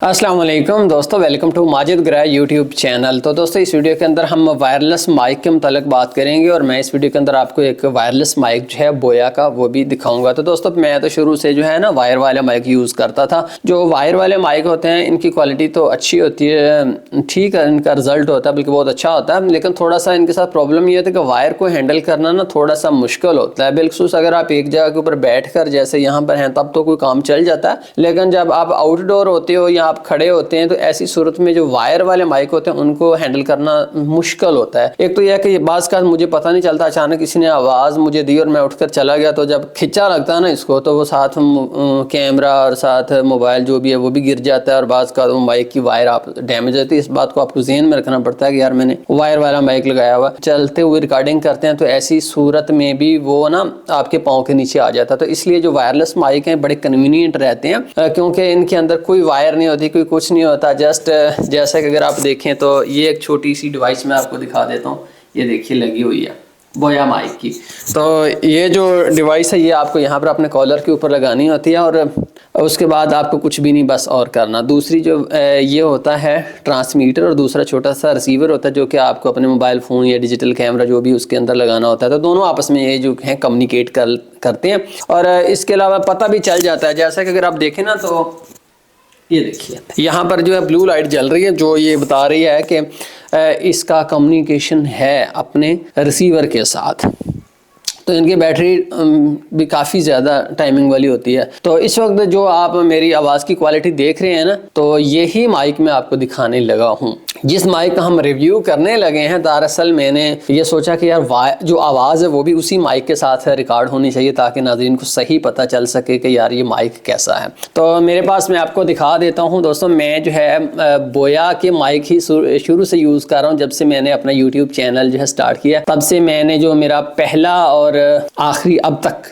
अस्सलाम वालेकुम दोस्तों, वेलकम टू माजिद ग्रा यूट्यूब चैनल। तो दोस्तों इस वीडियो के अंदर हम वायरलेस माइक के मुतालिक बात करेंगे और मैं इस वीडियो के अंदर आपको एक वायरलेस माइक जो है बोया का वो भी दिखाऊंगा। तो दोस्तों मैं तो शुरू से जो है ना वायर वाले माइक यूज़ करता था। जो वायर वाले माइक होते हैं इनकी क्वालिटी तो अच्छी होती है, ठीक है, इनका रिजल्ट होता है बल्कि बहुत अच्छा होता है, लेकिन थोड़ा सा इनके साथ प्रॉब्लम ये होती है कि वायर को हैंडल करना ना थोड़ा सा मुश्किल होता है। बिलखसूस अगर आप एक जगह के ऊपर बैठ कर जैसे यहाँ पर हैं तब तो कोई काम चल जाता है, लेकिन जब आप आउटडोर होते हो या आप खड़े होते हैं तो ऐसी सूरत में जो वायर वाले माइक होते हैं उनको हैंडल करना मुश्किल होता है। एक तो यह कि बाज़ का मुझे पता नहीं चलता, अचानक किसी ने आवाज़ मुझे दी और मैं उठकर चला गया, तो जब खिंचा लगता है ना इसको तो वो साथ कैमरा और साथ मोबाइल जो भी है वो भी गिर जाता है और बाज़ का माइक की वायर आप डैमेज होती है। इस बात को आपको ज़हन में रखना पड़ता है कि यार मैंने वायर वाला माइक लगाया हुआ, चलते हुए रिकॉर्डिंग करते हैं तो ऐसी सूरत में भी वो ना आपके पाँव के नीचे आ जाता है। तो इसलिए जो वायरलेस माइक हैं बड़े कन्वीनियंट रहते हैं क्योंकि इनके अंदर कोई वायर नहीं होती, कोई कुछ नहीं होता। जस्ट जैसा कि अगर आप देखें तो ये एक छोटी सी डिवाइस मैं आपको दिखा देता हूँ, ये देखिए लगी हुई है बोया माइक की। तो ये जो डिवाइस है ये आपको यहाँ पर अपने कॉलर के ऊपर लगानी होती है और उसके बाद आपको कुछ भी नहीं बस और करना। दूसरी जो ये होता है ट्रांसमीटर और दूसरा छोटा सा रिसीवर होता है जो कि आपको अपने मोबाइल फ़ोन या डिजिटल कैमरा जो भी उसके अंदर लगाना होता है। तो दोनों आपस में ये जो है कम्युनिकेट करते हैं और इसके अलावा पता भी चल जाता है। जैसा कि अगर आप देखें ना तो ये देखिए यहाँ पर जो है ब्लू लाइट जल रही है जो ये बता रही है कि इसका कम्युनिकेशन है अपने रिसीवर के साथ। तो इनकी बैटरी भी काफ़ी ज़्यादा टाइमिंग वाली होती है। तो इस वक्त जो आप मेरी आवाज़ की क्वालिटी देख रहे हैं ना तो यही माइक मैं आपको दिखाने लगा हूँ। जिस माइक का हम रिव्यू करने लगे हैं दरअसल मैंने ये सोचा कि यार जो आवाज़ है वो भी उसी माइक के साथ रिकॉर्ड होनी चाहिए ताकि नाज़रीन को सही पता चल सके कि यार ये माइक कैसा है। तो मेरे पास मैं आपको दिखा देता हूँ दोस्तों, मैं जो है बोया के माइक ही शुरू से यूज़ कर रहा हूँ। जब से मैंने अपना यूट्यूब चैनल जो है स्टार्ट किया तब से मैंने जो मेरा पहला और आखिरी अब तक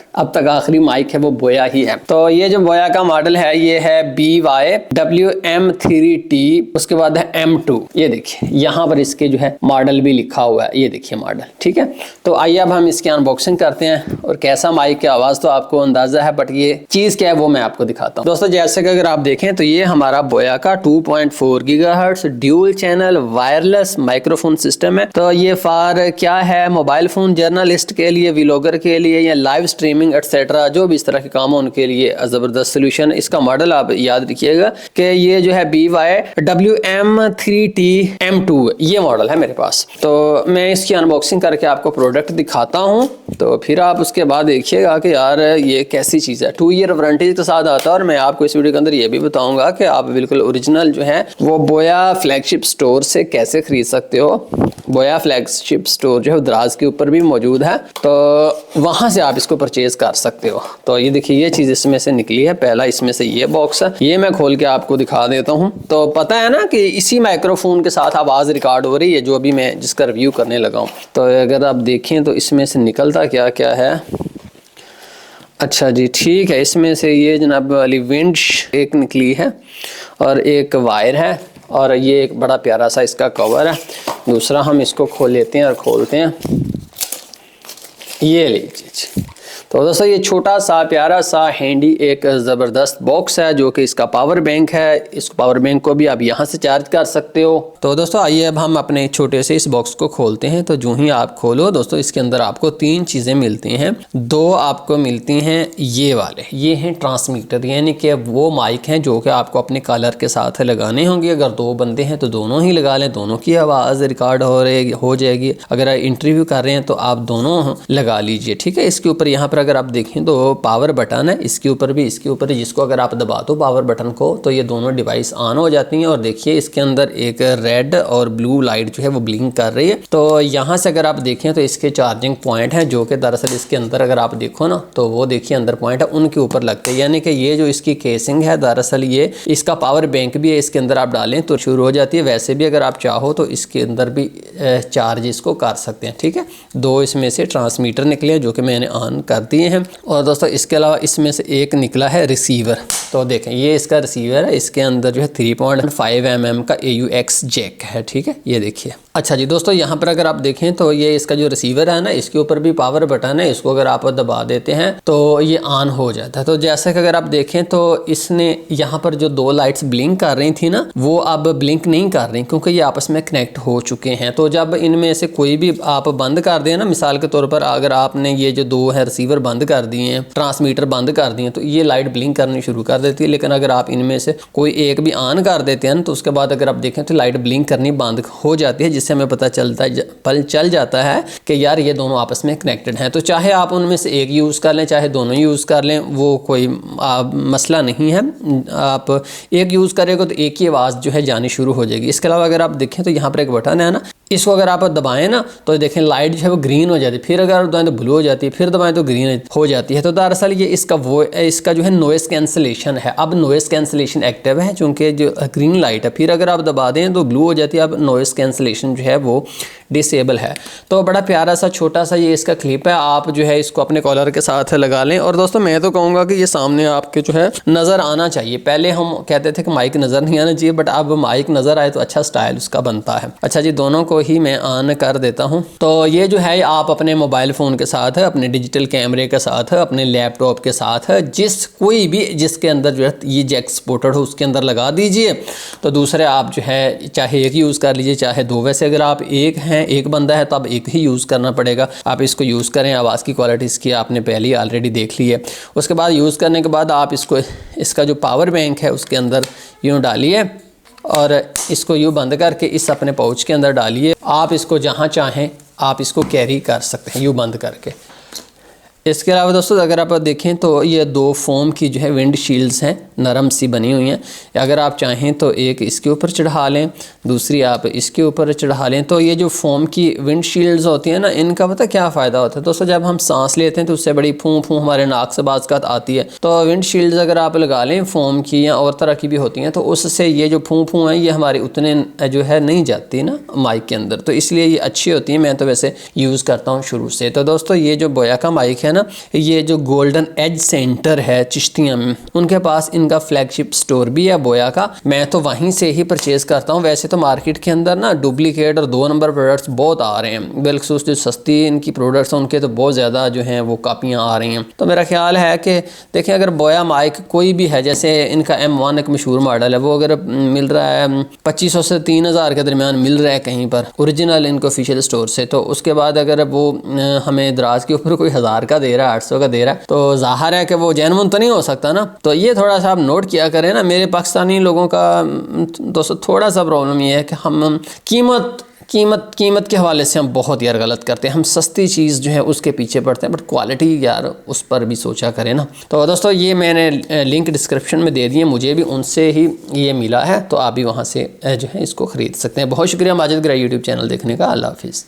आखिरी माइक है वो बोया ही है। तो ये जो बोया का मॉडल है ये है BY-WM3T, उसके बाद है M2। ये देखिए यहाँ पर इसके जो है मॉडल भी लिखा हुआ है, ये देखिए मॉडल, ठीक है। तो आइए अब हम इसकी अनबॉक्सिंग करते हैं और कैसा माइक की आवाज़ तो आपको अंदाजा है, बट ये चीज़ क्या है वो मैं आपको दिखाता हूँ। दोस्तों जैसे कि अगर आप देखें तो ये हमारा बोया का 2.4 gigahertz dual channel wireless microphone system है। तो ये फार क्या है, मोबाइल फ़ोन जर्नलिस्ट के लिए, व्लॉगर के लिए या लाइव स्ट्रीमिंग एटसेट्रा जो भी इस तरह के काम हो उनके लिए ज़बरदस्त सोल्यूशन। इसका मॉडल आप याद रखिएगा कि ये जो है BY-WM3T M2 ये मॉडल है मेरे पास। तो मैं इसकी अनबॉक्सिंग करके आपको प्रोडक्ट दिखाता हूँ तो फिर आप उसके बाद देखिएगा कि यार ये कैसी चीज़ है। 2 ईयर वारंटी के साथ आता है और मैं आपको इस वीडियो के अंदर ये भी बताऊंगा कि आप बिल्कुल ओरिजिनल जो है वो बोया फ्लैगशिप स्टोर से कैसे खरीद सकते हो। बोया फ्लैगशिप स्टोर जो है द्रास के ऊपर भी मौजूद है, तो वहाँ से आप इसको परचेज कर सकते हो। तो ये देखिए ये चीज़ इसमें से निकली है, पहला इसमें से ये बॉक्स है, ये मैं खोल के आपको दिखा देता हूँ। तो पता है ना कि इसी माइक्रोफोन के साथ आवाज़ रिकॉर्ड हो रही है जो अभी मैं जिसका रिव्यू करने लगा हूँ। तो अगर आप देखें तो इसमें से निकलता क्या क्या है। अच्छा जी ठीक है, इसमें से ये जनाब वाली विंच एक निकली है और एक वायर है और ये एक बड़ा प्यारा सा इसका कवर है। दूसरा हम इसको खोल लेते हैं और खोलते हैं, ये लीजिए। तो दोस्तों ये छोटा सा प्यारा सा हैंडी एक ज़बरदस्त बॉक्स है जो कि इसका पावर बैंक है। इस पावर बैंक को भी आप यहाँ से चार्ज कर सकते हो। तो दोस्तों आइए अब हम अपने छोटे से इस बॉक्स को खोलते हैं। तो जो ही आप खोलो दोस्तों इसके अंदर आपको 3 चीज़ें मिलती हैं। 2 आपको मिलती हैं ये वाले, ये हैं ट्रांसमीटर, यानी कि वो माइक हैं जो कि आपको अपने कॉलर के साथ लगाने होंगे। अगर 2 बंदे हैं तो दोनों ही लगा लें, दोनों की आवाज़ रिकॉर्ड हो जाएगी। अगर इंटरव्यू कर रहे हैं तो आप दोनों लगा लीजिए, ठीक है। इसके ऊपर यहाँ अगर आप देखें तो पावर बटन है, इसके ऊपर भी, इसके ऊपर जिसको अगर आप दबा दो पावर बटन को तो ये दोनों डिवाइस ऑन हो जाती हैं। और देखिए इसके अंदर एक रेड और ब्लू लाइट जो है वो ब्लिंक कर रही है। तो यहाँ से अगर आप देखें तो इसके चार्जिंग पॉइंट हैं जो कि दरअसल इसके अंदर अगर आप देखो ना तो वो देखिए अंदर पॉइंट है उनके ऊपर लगते हैं, यानी कि ये जो इसकी केसिंग है दरअसल ये इसका पावर बैंक भी है, इसके अंदर आप डालें तो शुरू हो जाती है। वैसे भी अगर आप चाहो तो इसके अंदर भी चार्ज इसको कर सकते हैं, ठीक है। 2 इसमें से ट्रांसमीटर निकले जो कि मैंने ऑन कर दिए हैं। और दोस्तों इसके अलावा इसमें से एक निकला है रिसीवर। तो देखें ये इसका रिसीवर है, इसके अंदर जो है 3.5 mm का AUX जैक है, ठीक है, ये देखिए। अच्छा जी दोस्तों, यहाँ पर अगर आप देखें तो ये इसका जो रिसीवर है ना, इसके ऊपर भी पावर बटन है, इसको अगर आप दबा देते हैं तो ये ऑन हो जाता है। तो जैसे कि अगर आप देखें तो इसने यहाँ पर जो 2 लाइट्स ब्लिंक कर रही थी ना, वो अब ब्लिंक नहीं कर रही क्योंकि ये आपस में कनेक्ट हो चुके हैं। तो जब इनमें से कोई भी आप बंद कर दें ना, मिसाल के तौर पर अगर आपने ये जो 2 है रिसीवर बंद कर दिए हैं, ट्रांसमीटर बंद कर दिए, तो ये लाइट ब्लिंक करनी शुरू कर देती है। लेकिन अगर आप इनमें से कोई एक भी ऑन कर देते हैं तो उसके बाद अगर आप देखें तो लाइट ब्लिंक करनी बंद हो जाती है, जिससे हमें पता चल जाता है कि यार ये दोनों आपस में कनेक्टेड हैं। तो चाहे आप उनमें से एक यूज़ कर लें, चाहे दोनों यूज़ कर लें, वो कोई मसला नहीं है। आप एक यूज़ करेंगे तो एक ही आवाज़ जो है जानी शुरू हो जाएगी। इसके अलावा अगर आप देखें तो यहाँ पर एक बटन है ना, इसको अगर आप दबाएं ना तो देखें लाइट जो है वो ग्रीन हो जाती है, फिर अगर आप दबाएं तो ब्लू हो जाती है, फिर दबाएं तो ग्रीन हो जाती है। तो दरअसल ये इसका जो है नॉइस कैंसलेशन है। अब नॉइस कैंसलेशन एक्टिव है चूँकि जो ग्रीन लाइट है, फिर अगर आप दबा दें तो ब्लू हो जाती है। अब नॉइस कैंसलेशन जो है वो डिसेबल है। तो बड़ा प्यारा सा छोटा सा ये इसका क्लिप है, आप जो है इसको अपने कॉलर के साथ लगा लें। और दोस्तों मैं तो कहूँगा कि ये सामने आपके जो है नज़र आना चाहिए। पहले हम कहते थे कि माइक नज़र नहीं आना चाहिए, बट अब माइक नज़र आए तो अच्छा स्टाइल उसका बनता है। अच्छा जी, दोनों को ही मैं ऑन कर देता हूँ। तो ये जो है आप अपने मोबाइल फ़ोन के साथ, अपने डिजिटल कैमरे के साथ, अपने लैपटॉप के साथ, कोई भी जिसके अंदर जो है ये जैक सपोर्टेड हो उसके अंदर लगा दीजिए। तो दूसरे आप जो है चाहे एक यूज़ कर लीजिए चाहे 2। वैसे अगर आप एक हैं, एक बंदा है, तो आप एक ही यूज़ करना पड़ेगा। आप इसको यूज़ करें। आवाज़ की क्वालिटी इसकी आपने पहले ही ऑलरेडी देख ली है। उसके बाद यूज़ करने के बाद आप इसका जो पावर बैंक है उसके अंदर यूँ डालिए और इसको यूँ बंद करके इस अपने पाउच के अंदर डालिए। आप इसको जहाँ चाहें आप इसको कैरी कर सकते हैं यूँ बंद करके। इसके अलावा दोस्तों अगर आप देखें तो ये 2 फोम की जो है विंड शील्ड्स हैं, नरम सी बनी हुई हैं। अगर आप चाहें तो एक इसके ऊपर चढ़ा लें, दूसरी आप इसके ऊपर चढ़ा लें। तो ये जो फोम की विंड शील्ड्स होती हैं ना, इनका पता क्या फ़ायदा होता है दोस्तों, जब हम सांस लेते हैं तो उससे बड़ी फूं फूं हमारे नाक से बाज़ आती है। तो विंड शील्ड्स अगर आप लगा लें फोम की या और तरह की भी होती हैं, तो उससे ये जो फूं फूं है ये हमारी उतने जो है नहीं जाती ना माइक के अंदर, तो इसलिए ये अच्छी होती है। मैं तो वैसे यूज़ करता हूँ शुरू से। तो दोस्तों ये जो बोया का माइक है ना, ये जो गोल्डन एज सेंटर है चिश्तिया में, उनके पास इनका फ्लैगशिप स्टोर भी है बोया का। मैं तो वहीं से ही परचेज़ करता हूँ। वैसे तो मार्केट के अंदर ना डुप्लीकेट और 2 नंबर प्रोडक्ट्स बहुत आ रहे हैं, बिल्कुल जो सस्ती इनकी प्रोडक्ट्स हैं उनके तो बहुत ज़्यादा जो हैं वो कापियाँ आ रही हैं। तो मेरा ख्याल है कि देखें अगर बोया माइक कोई भी है, जैसे इनका M1 एक मशहूर मॉडल है, वो अगर मिल रहा है 2500 से 3000 के दरमियान मिल रहा है कहीं पर ओरिजिनल इनको ऑफिशियल स्टोर से, तो उसके बाद अगर वो हमें दराज के ऊपर कोई 1000 का दे रहा है, 800 का दे रहा है, तो जाहिर है कि वो जेन्युइन तो नहीं हो सकता ना। तो ये थोड़ा सा आप नोट किया करें ना। मेरे पाकिस्तानी लोगों का दोस्तों थोड़ा सा प्रॉब्लम ये है कि हम कीमत के हवाले से हम बहुत यार गलत करते हैं। हम सस्ती चीज़ जो है उसके पीछे पड़ते हैं, बट क्वालिटी यार उस पर भी सोचा करें ना। तो दोस्तों ये मैंने लिंक डिस्क्रिप्शन में दे दिए, मुझे भी उनसे ही ये मिला है, तो आप भी वहाँ से जो है इसको ख़रीद सकते हैं। बहुत शुक्रिया माजिद ग्राई यूट्यूब चैनल देखने का। अल्लाह हाफिज़।